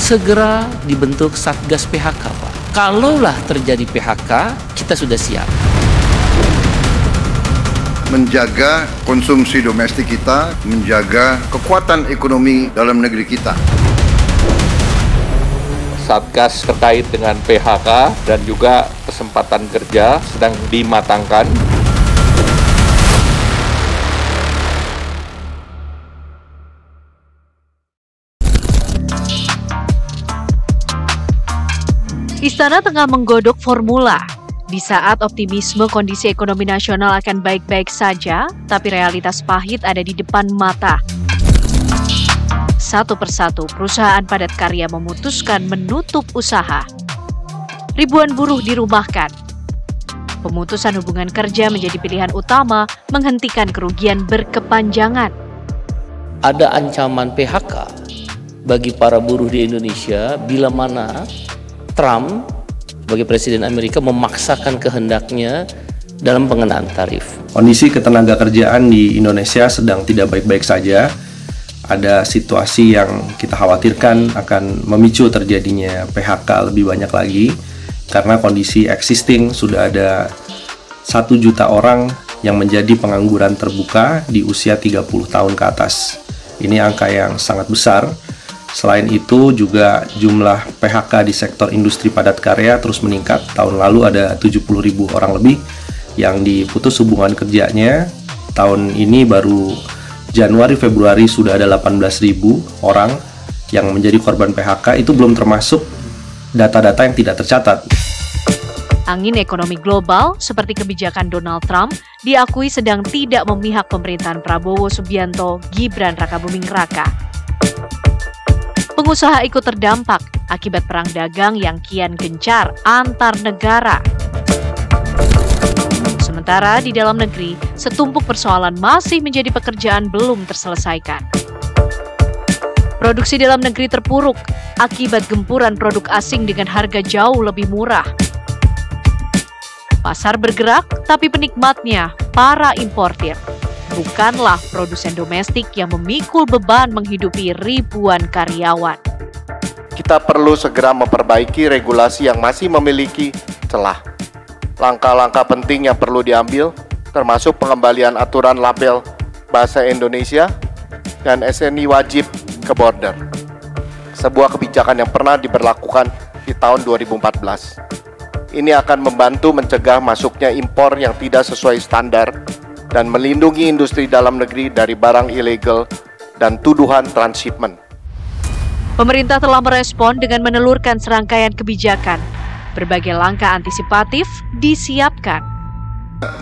segera dibentuk Satgas PHK, Pak. Kalaulah terjadi PHK, kita sudah siap. Menjaga konsumsi domestik kita, menjaga kekuatan ekonomi dalam negeri kita. Satgas terkait dengan PHK dan juga kesempatan kerja sedang dimatangkan. Istana tengah menggodok formula. Di saat optimisme kondisi ekonomi nasional akan baik-baik saja, tapi realitas pahit ada di depan mata. Satu persatu, perusahaan padat karya memutuskan menutup usaha. Ribuan buruh dirumahkan. Pemutusan hubungan kerja menjadi pilihan utama, menghentikan kerugian berkepanjangan. Ada ancaman PHK bagi para buruh di Indonesia bila mana Trump sebagai Presiden Amerika memaksakan kehendaknya dalam pengenaan tarif. Kondisi ketenaga kerjaan di Indonesia sedang tidak baik-baik saja. Ada situasi yang kita khawatirkan akan memicu terjadinya PHK lebih banyak lagi karena kondisi existing sudah ada 1 juta orang yang menjadi pengangguran terbuka di usia 30 tahun ke atas. Ini angka yang sangat besar. Selain itu juga jumlah PHK di sektor industri padat karya terus meningkat. Tahun lalu ada 70.000 orang lebih yang diputus hubungan kerjanya. Tahun ini baru Januari Februari sudah ada 18.000 orang yang menjadi korban PHK. Itu belum termasuk data-data yang tidak tercatat. Angin ekonomi global seperti kebijakan Donald Trump diakui sedang tidak memihak pemerintahan Prabowo Subianto Gibran Rakabuming Raka. Pengusaha ikut terdampak akibat perang dagang yang kian gencar antar negara. Sementara di dalam negeri, setumpuk persoalan masih menjadi pekerjaan belum terselesaikan. Produksi dalam negeri terpuruk akibat gempuran produk asing dengan harga jauh lebih murah. Pasar bergerak, tapi penikmatnya para importir. Bukanlah produsen domestik yang memikul beban menghidupi ribuan karyawan. Kita perlu segera memperbaiki regulasi yang masih memiliki celah. Langkah-langkah penting yang perlu diambil, termasuk pengembalian aturan label bahasa Indonesia dan SNI wajib ke border. Sebuah kebijakan yang pernah diberlakukan di tahun 2014. Ini akan membantu mencegah masuknya impor yang tidak sesuai standar dan melindungi industri dalam negeri dari barang ilegal dan tuduhan transshipment. Pemerintah telah merespon dengan menelurkan serangkaian kebijakan. Berbagai langkah antisipatif disiapkan.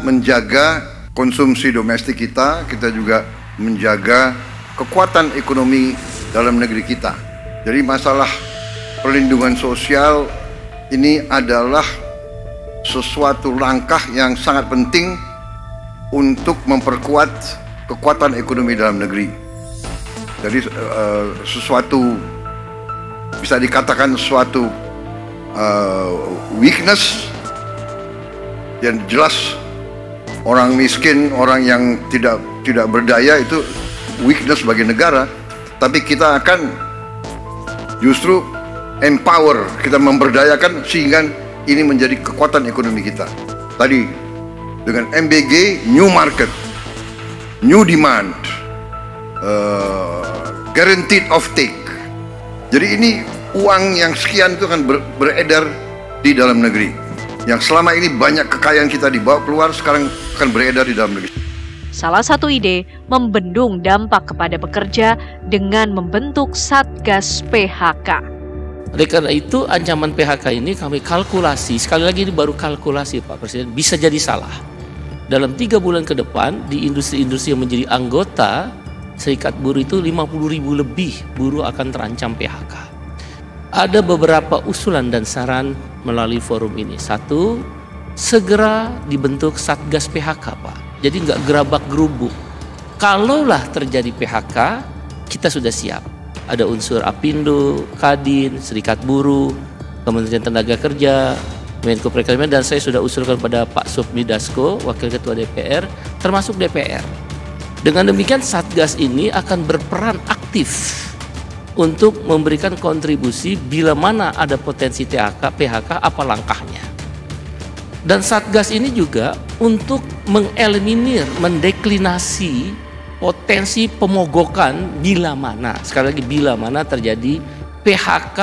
Menjaga konsumsi domestik kita, kita juga menjaga kekuatan ekonomi dalam negeri kita. Jadi masalah perlindungan sosial ini adalah sesuatu langkah yang sangat penting untuk memperkuat kekuatan ekonomi dalam negeri. Jadi sesuatu bisa dikatakan suatu weakness yang jelas. Orang miskin, orang yang tidak berdaya itu weakness bagi negara. Tapi kita akan justru empower, kita memberdayakan sehingga ini menjadi kekuatan ekonomi kita. Tadi dengan MBG, new market, new demand, guaranteed offtake. Jadi ini uang yang sekian itu akan beredar di dalam negeri. Yang selama ini banyak kekayaan kita dibawa keluar, sekarang akan beredar di dalam negeri. Salah satu ide membendung dampak kepada pekerja dengan membentuk Satgas PHK. Oleh karena itu ancaman PHK ini kami kalkulasi, sekali lagi ini baru kalkulasi Pak Presiden, bisa jadi salah. Dalam 3 bulan ke depan di industri-industri yang menjadi anggota Serikat Buruh itu 50.000 lebih buruh akan terancam PHK. Ada beberapa usulan dan saran melalui forum ini. 1, segera dibentuk Satgas PHK Pak. Jadi nggak gerabak gerubuk. Kalaulah terjadi PHK, kita sudah siap. Ada unsur Apindo, Kadin, Serikat Buruh, Kementerian Tenaga Kerja, Menko Perekonomian, dan saya sudah usulkan pada Pak Supmi Dasko, Wakil Ketua DPR, termasuk DPR. Dengan demikian Satgas ini akan berperan aktif untuk memberikan kontribusi bila mana ada potensi PHK apa langkahnya. Dan Satgas ini juga untuk mengeliminir, mendeklinasi potensi pemogokan bila mana, sekali lagi bila mana terjadi PHK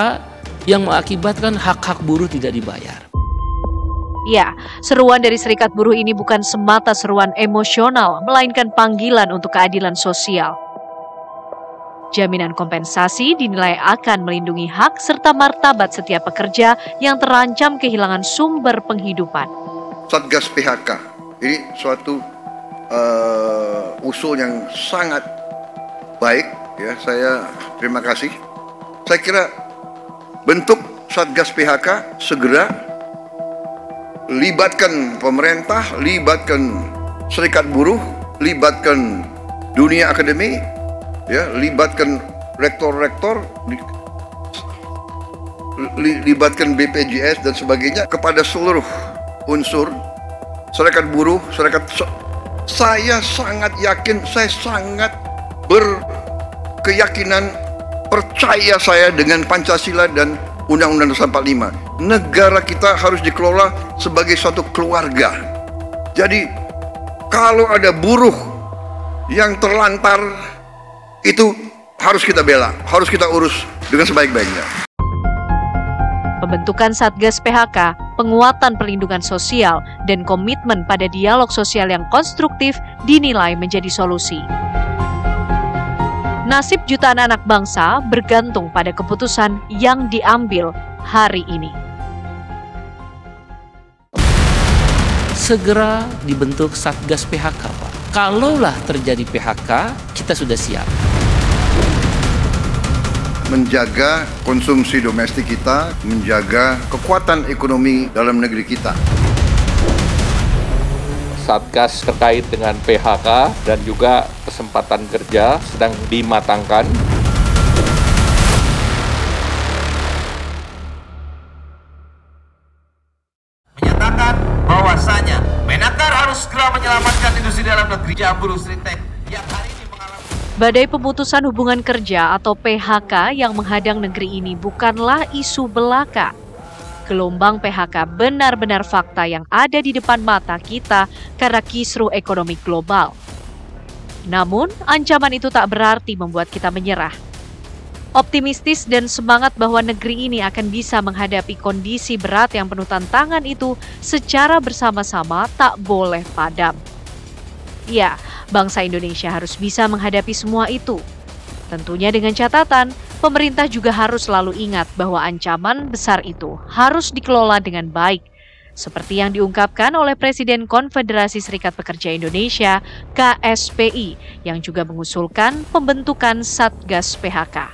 yang mengakibatkan hak-hak buruh tidak dibayar. Ya, seruan dari Serikat Buruh ini bukan semata seruan emosional, melainkan panggilan untuk keadilan sosial. Jaminan kompensasi dinilai akan melindungi hak serta martabat setiap pekerja yang terancam kehilangan sumber penghidupan. Satgas PHK ini suatu usul yang sangat baik, ya. Saya terima kasih. Saya kira bentuk Satgas PHK segera libatkan pemerintah, libatkan serikat buruh, libatkan dunia akademi, ya, libatkan rektor-rektor, libatkan BPJS dan sebagainya, kepada seluruh unsur serikat buruh, saya sangat yakin, saya sangat berkeyakinan, percaya saya dengan Pancasila dan Undang-Undang Dasar 45. Negara kita harus dikelola sebagai suatu keluarga. Jadi kalau ada buruh yang terlantar, itu harus kita bela, harus kita urus dengan sebaik-baiknya. Pembentukan Satgas PHK, penguatan perlindungan sosial, dan komitmen pada dialog sosial yang konstruktif dinilai menjadi solusi. Nasib jutaan anak bangsa bergantung pada keputusan yang diambil hari ini. Segera dibentuk Satgas PHK, Pak. Kalaulah terjadi PHK, kita sudah siap. Menjaga konsumsi domestik kita, menjaga kekuatan ekonomi dalam negeri kita. Satgas terkait dengan PHK dan juga kesempatan kerja sedang dimatangkan. Menyatakan bahwasanya Menaker harus segera menyelamatkan industri dalam negeri buruh Sritek yang hari ini mengalami. Badai pemutusan hubungan kerja atau PHK yang menghadang negeri ini bukanlah isu belaka. Gelombang PHK benar-benar fakta yang ada di depan mata kita karena kisruh ekonomi global. Namun, ancaman itu tak berarti membuat kita menyerah. Optimistis dan semangat bahwa negeri ini akan bisa menghadapi kondisi berat yang penuh tantangan itu secara bersama-sama tak boleh padam. Ya, bangsa Indonesia harus bisa menghadapi semua itu. Tentunya dengan catatan, pemerintah juga harus selalu ingat bahwa ancaman besar itu harus dikelola dengan baik, seperti yang diungkapkan oleh Presiden Konfederasi Serikat Pekerja Indonesia, KSPI, yang juga mengusulkan pembentukan Satgas PHK.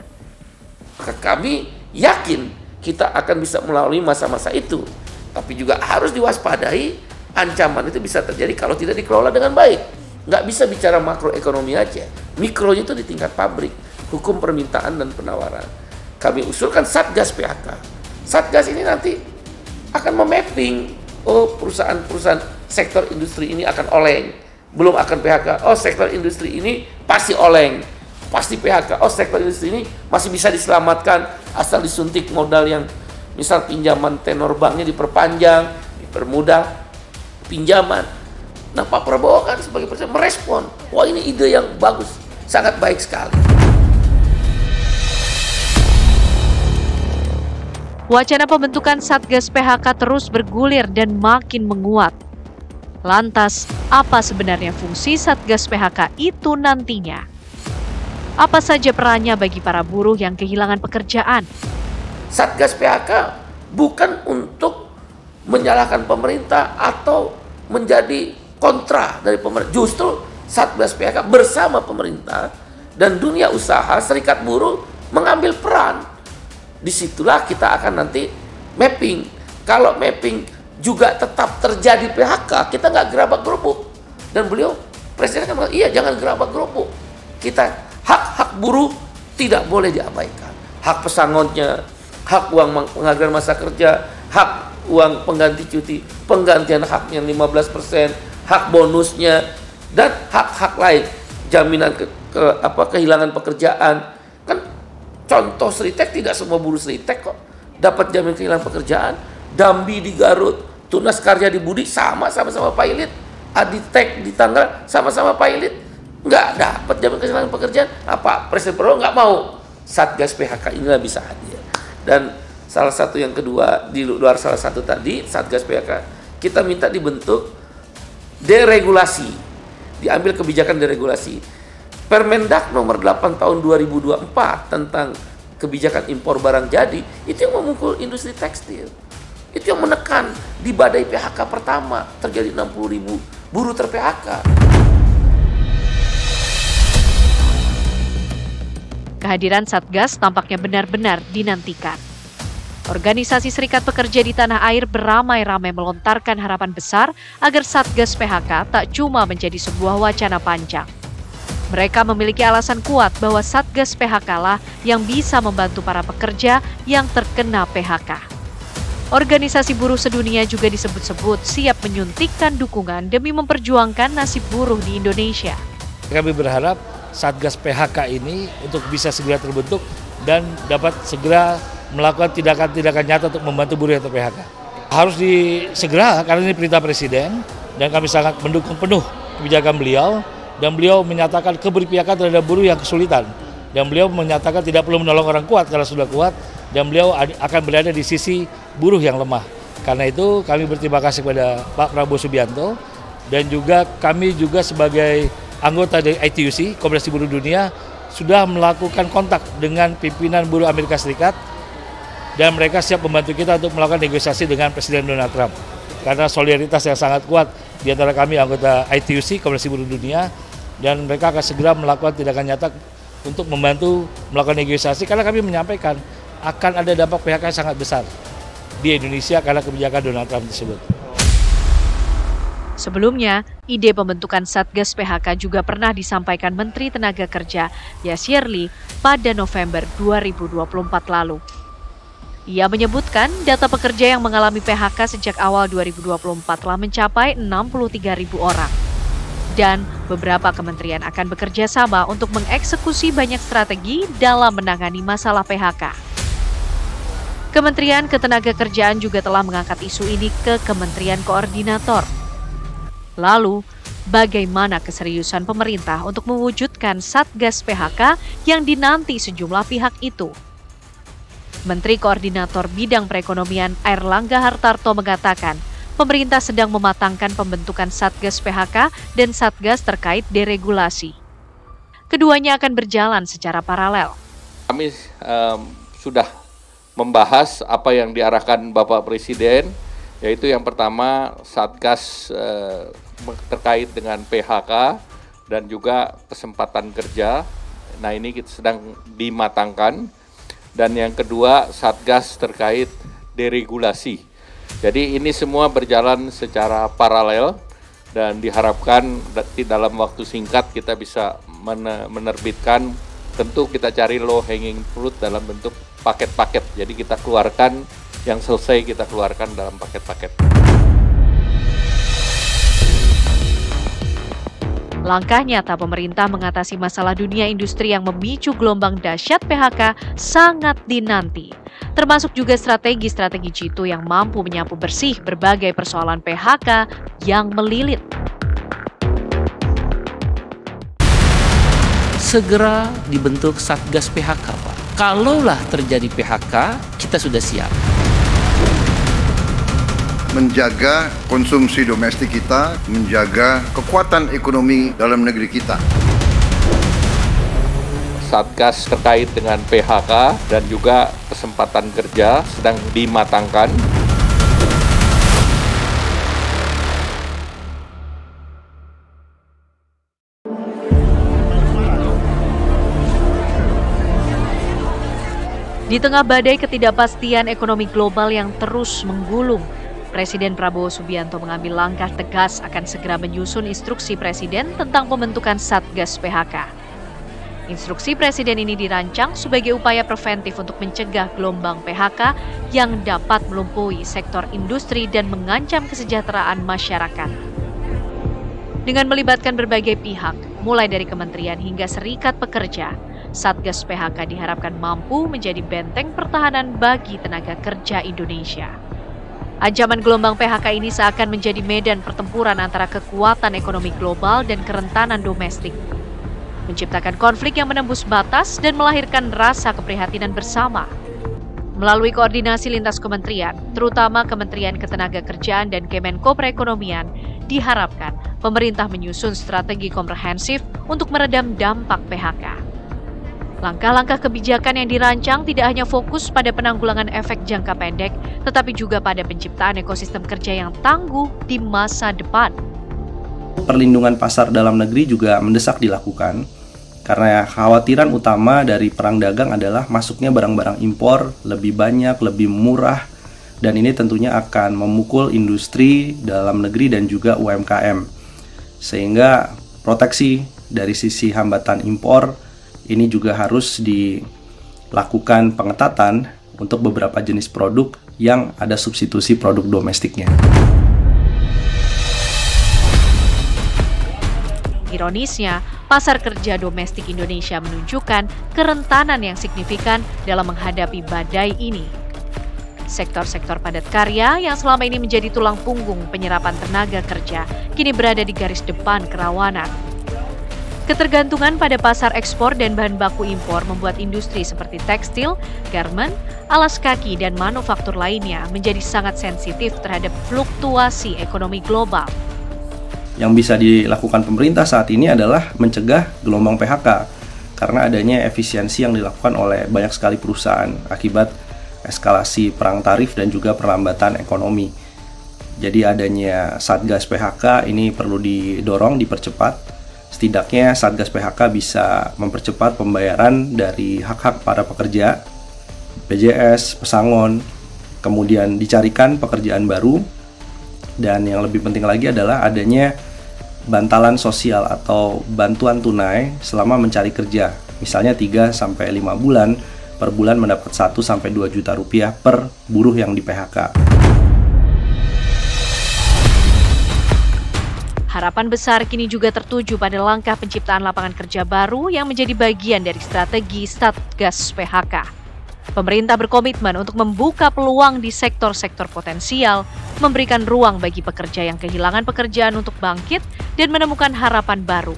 Kami yakin kita akan bisa melalui masa-masa itu, tapi juga harus diwaspadai ancaman itu bisa terjadi kalau tidak dikelola dengan baik. Nggak bisa bicara makroekonomi aja, mikronya itu di tingkat pabrik, hukum permintaan dan penawaran. Kami usulkan Satgas PHK. Satgas ini nanti akan memapping, perusahaan-perusahaan sektor industri ini akan oleng, belum akan PHK. Sektor industri ini pasti oleng, pasti PHK. Sektor industri ini masih bisa diselamatkan asal disuntik modal yang misal pinjaman tenor banknya diperpanjang, dipermudah pinjaman. Nah, Pak Prabowo kan sebagai presiden merespon, wah ini ide yang bagus, sangat baik sekali. Wacana pembentukan Satgas PHK terus bergulir dan makin menguat. Lantas, apa sebenarnya fungsi Satgas PHK itu nantinya? Apa saja perannya bagi para buruh yang kehilangan pekerjaan? Satgas PHK bukan untuk menyalahkan pemerintah atau menjadi kontra dari pemerintah. Justru Satgas PHK bersama pemerintah dan dunia usaha, serikat buruh mengambil peran. Disitulah kita akan nanti mapping. Kalau mapping juga tetap terjadi PHK, kita nggak gerabak-gerubuk. Dan beliau, presiden kan bilang, iya jangan gerabak-gerubuk. Kita hak-hak buruh tidak boleh diabaikan. Hak pesangonnya, hak uang penghargaan masa kerja, hak uang pengganti cuti, penggantian haknya 15%, hak bonusnya, dan hak-hak lain, jaminan kehilangan pekerjaan. Kan Contoh Sritek, tidak semua buruh Sritek kok dapat jaminan kehilangan pekerjaan. Dambi di Garut, Tunas Karya di Budi sama-sama pilot. Aditek di Tangerang sama-sama pilot. Nggak dapat jaminan kehilangan pekerjaan. Apa? Presiden Prabowo nggak mau. Satgas PHK inilah bisa hadir. Dan salah satu yang kedua, di luar salah satu tadi, Satgas PHK, kita minta dibentuk deregulasi. Diambil kebijakan deregulasi. Permendak nomor 8 tahun 2024 tentang kebijakan impor barang jadi, itu yang memukul industri tekstil. Itu yang menekan di badai PHK pertama, terjadi 60.000 buruh ter-PHK. Kehadiran Satgas tampaknya benar-benar dinantikan. Organisasi Serikat Pekerja di tanah air beramai-ramai melontarkan harapan besar agar Satgas PHK tak cuma menjadi sebuah wacana panjang. Mereka memiliki alasan kuat bahwa Satgas PHK lah yang bisa membantu para pekerja yang terkena PHK. Organisasi buruh sedunia juga disebut-sebut siap menyuntikkan dukungan demi memperjuangkan nasib buruh di Indonesia. Kami berharap Satgas PHK ini untuk bisa segera terbentuk dan dapat segera melakukan tindakan-tindakan nyata untuk membantu buruh yang ter-PHK. Harus disegera karena ini perintah Presiden dan kami sangat mendukung penuh kebijakan beliau. Dan beliau menyatakan keberpihakan terhadap buruh yang kesulitan. Dan beliau menyatakan tidak perlu menolong orang kuat karena sudah kuat. Dan beliau akan berada di sisi buruh yang lemah. Karena itu kami berterima kasih kepada Pak Prabowo Subianto. Dan juga kami juga sebagai anggota dari ITUC, Komunitas Buruh Dunia, sudah melakukan kontak dengan pimpinan buruh Amerika Serikat. Dan mereka siap membantu kita untuk melakukan negosiasi dengan Presiden Donald Trump. Karena solidaritas yang sangat kuat di antara kami anggota ITUC, Komunitas Buruh Dunia. Dan mereka akan segera melakukan tindakan nyata untuk membantu melakukan negosiasi karena kami menyampaikan akan ada dampak PHK yang sangat besar di Indonesia karena kebijakan Donald Trump tersebut. Sebelumnya, ide pembentukan Satgas PHK juga pernah disampaikan Menteri Tenaga Kerja Yasir Lee pada November 2024 lalu. Ia menyebutkan data pekerja yang mengalami PHK sejak awal 2024 telah mencapai 63.000 orang. Dan beberapa kementerian akan bekerja sama untuk mengeksekusi banyak strategi dalam menangani masalah PHK. Kementerian Ketenagakerjaan juga telah mengangkat isu ini ke Kementerian Koordinator. Lalu, bagaimana keseriusan pemerintah untuk mewujudkan Satgas PHK yang dinanti sejumlah pihak itu? Menteri Koordinator Bidang Perekonomian Airlangga Hartarto mengatakan, pemerintah sedang mematangkan pembentukan Satgas PHK dan Satgas terkait deregulasi. Keduanya akan berjalan secara paralel. Kami sudah membahas apa yang diarahkan Bapak Presiden, yaitu yang pertama Satgas terkait dengan PHK dan juga kesempatan kerja. Nah, ini kita sedang dimatangkan. Dan yang kedua Satgas terkait deregulasi. Jadi ini semua berjalan secara paralel dan diharapkan dalam waktu singkat kita bisa menerbitkan, tentu kita cari low hanging fruit dalam bentuk paket-paket. Jadi kita keluarkan yang selesai, kita keluarkan dalam paket-paket. Langkah nyata pemerintah mengatasi masalah dunia industri yang memicu gelombang dahsyat PHK sangat dinanti. Termasuk juga strategi-strategi jitu yang mampu menyapu bersih berbagai persoalan PHK yang melilit. Segera dibentuk Satgas PHK, Pak. Kalaulah terjadi PHK, kita sudah siap. Menjaga konsumsi domestik kita, menjaga kekuatan ekonomi dalam negeri kita. Satgas terkait dengan PHK dan juga kesempatan kerja sedang dimatangkan. Di tengah badai ketidakpastian ekonomi global yang terus menggulung, Presiden Prabowo Subianto mengambil langkah tegas akan segera menyusun instruksi Presiden tentang pembentukan Satgas PHK. Instruksi Presiden ini dirancang sebagai upaya preventif untuk mencegah gelombang PHK yang dapat melumpuhi sektor industri dan mengancam kesejahteraan masyarakat. Dengan melibatkan berbagai pihak, mulai dari kementerian hingga serikat pekerja, Satgas PHK diharapkan mampu menjadi benteng pertahanan bagi tenaga kerja Indonesia. Ancaman gelombang PHK ini seakan menjadi medan pertempuran antara kekuatan ekonomi global dan kerentanan domestik, menciptakan konflik yang menembus batas dan melahirkan rasa keprihatinan bersama. Melalui koordinasi lintas kementerian, terutama Kementerian Ketenagakerjaan dan Kemenko Perekonomian, diharapkan pemerintah menyusun strategi komprehensif untuk meredam dampak PHK. Langkah-langkah kebijakan yang dirancang tidak hanya fokus pada penanggulangan efek jangka pendek, tetapi juga pada penciptaan ekosistem kerja yang tangguh di masa depan. Perlindungan pasar dalam negeri juga mendesak dilakukan, karena kekhawatiran utama dari perang dagang adalah masuknya barang-barang impor lebih banyak, lebih murah, dan ini tentunya akan memukul industri dalam negeri dan juga UMKM. Sehingga proteksi dari sisi hambatan impor ini juga harus dilakukan pengetatan untuk beberapa jenis produk yang ada substitusi produk domestiknya. Ironisnya, pasar kerja domestik Indonesia menunjukkan kerentanan yang signifikan dalam menghadapi badai ini. Sektor-sektor padat karya yang selama ini menjadi tulang punggung penyerapan tenaga kerja kini berada di garis depan kerawanan. Ketergantungan pada pasar ekspor dan bahan baku impor membuat industri seperti tekstil, garment, alas kaki, dan manufaktur lainnya menjadi sangat sensitif terhadap fluktuasi ekonomi global. Yang bisa dilakukan pemerintah saat ini adalah mencegah gelombang PHK karena adanya efisiensi yang dilakukan oleh banyak sekali perusahaan akibat eskalasi perang tarif dan juga perlambatan ekonomi. Jadi adanya Satgas PHK ini perlu didorong, dipercepat. Setidaknya Satgas PHK bisa mempercepat pembayaran dari hak-hak para pekerja, BPJS, pesangon, kemudian dicarikan pekerjaan baru, dan yang lebih penting lagi adalah adanya bantalan sosial atau bantuan tunai selama mencari kerja. Misalnya 3-5 bulan, per bulan mendapat 1-2 juta rupiah per buruh yang di PHK. Harapan besar kini juga tertuju pada langkah penciptaan lapangan kerja baru yang menjadi bagian dari strategi Satgas PHK. Pemerintah berkomitmen untuk membuka peluang di sektor-sektor potensial, memberikan ruang bagi pekerja yang kehilangan pekerjaan untuk bangkit dan menemukan harapan baru.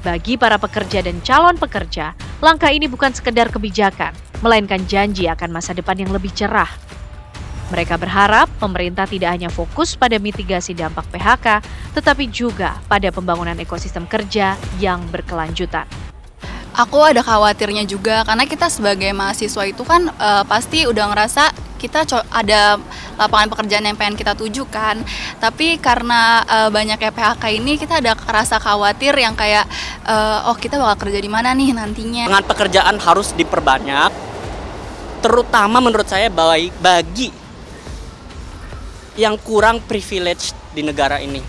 Bagi para pekerja dan calon pekerja, langkah ini bukan sekedar kebijakan, melainkan janji akan masa depan yang lebih cerah. Mereka berharap pemerintah tidak hanya fokus pada mitigasi dampak PHK, tetapi juga pada pembangunan ekosistem kerja yang berkelanjutan. Aku ada khawatirnya juga, karena kita sebagai mahasiswa itu kan pasti udah ngerasa kita ada lapangan pekerjaan yang pengen kita tujukan. Tapi karena banyaknya PHK ini, kita ada rasa khawatir yang kayak, kita bakal kerja di mana nih nantinya. Dengan pekerjaan harus diperbanyak, terutama menurut saya bagi yang kurang privilege di negara ini.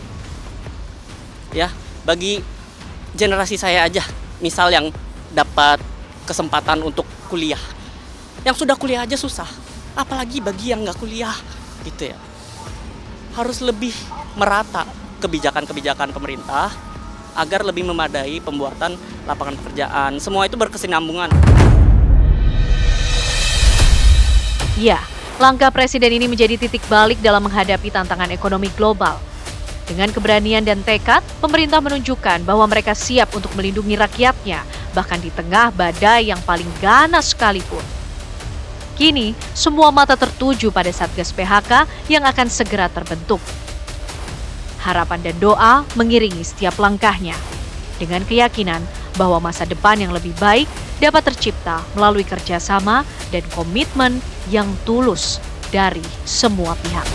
Ya, bagi generasi saya aja, misal yang dapat kesempatan untuk kuliah. Yang sudah kuliah aja susah, apalagi bagi yang nggak kuliah, gitu ya. Harus lebih merata kebijakan-kebijakan pemerintah agar lebih memadai pembuatan lapangan pekerjaan. Semua itu berkesinambungan. Ya, langkah Presiden ini menjadi titik balik dalam menghadapi tantangan ekonomi global. Dengan keberanian dan tekad, pemerintah menunjukkan bahwa mereka siap untuk melindungi rakyatnya, bahkan di tengah badai yang paling ganas sekalipun. Kini, semua mata tertuju pada Satgas PHK yang akan segera terbentuk. Harapan dan doa mengiringi setiap langkahnya, dengan keyakinan bahwa masa depan yang lebih baik dapat tercipta melalui kerjasama dan komitmen yang tulus dari semua pihak.